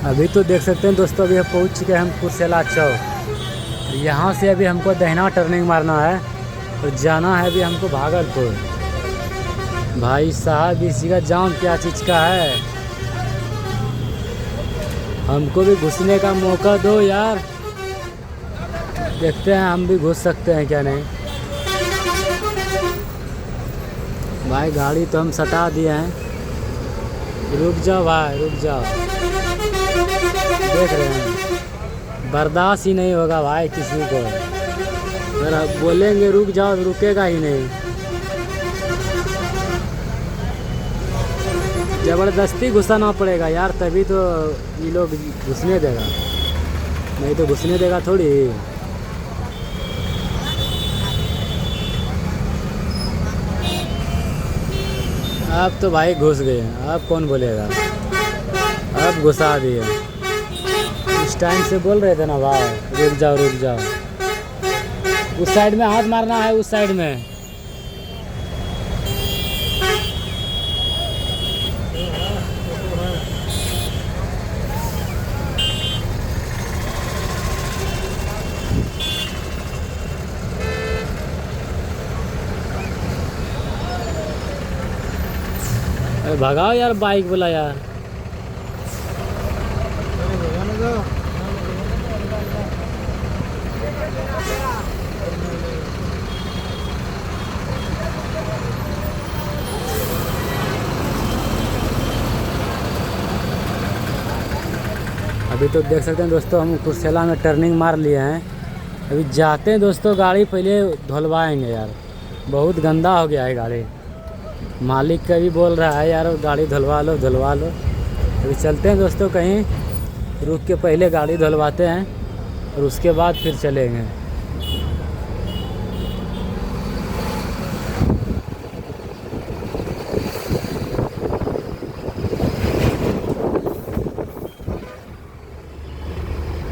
अभी तो देख सकते हैं दोस्तों, अभी हम पहुंच चुके हैं हम कुर्सेला चौक। यहाँ से अभी हमको दाहिना टर्निंग मारना है और जाना है अभी हमको भागलपुर। भाई साहब इसी का जाम क्या चीज़ का है, हमको भी घुसने का मौका दो यार, देखते हैं हम भी घुस सकते हैं क्या नहीं। भाई गाड़ी तो हम सटा दिए हैं, रुक जाओ भाई रुक जाओ, देख रहे हैं बर्दाश्त ही नहीं होगा भाई किसी को, अगर आप बोलेंगे रुक जाओ तो रुकेगा ही नहीं, ज़बरदस्ती घुसाना पड़ेगा यार, तभी तो ये लोग घुसने देगा, नहीं तो घुसने देगा थोड़ी। अब तो भाई घुस गए, अब कौन बोलेगा, अब घुसा दिए। इस टाइम से बोल रहे थे ना भाई रुक जाओ रुक जाओ, उस साइड में हाथ मारना है, उस साइड में। अरे भगाओ यार बाइक वाला यार। अभी तो देख सकते हैं दोस्तों, हम कुर्सेला में टर्निंग मार लिए हैं। अभी जाते हैं दोस्तों, गाड़ी पहले धुलवाएंगे यार, बहुत गंदा हो गया है गाड़ी। मालिक का भी बोल रहा है यार गाड़ी धुलवा लो धुलवा लो। अभी चलते हैं दोस्तों, कहीं रुक के पहले गाड़ी धुलवाते हैं और उसके बाद फिर चलेंगे।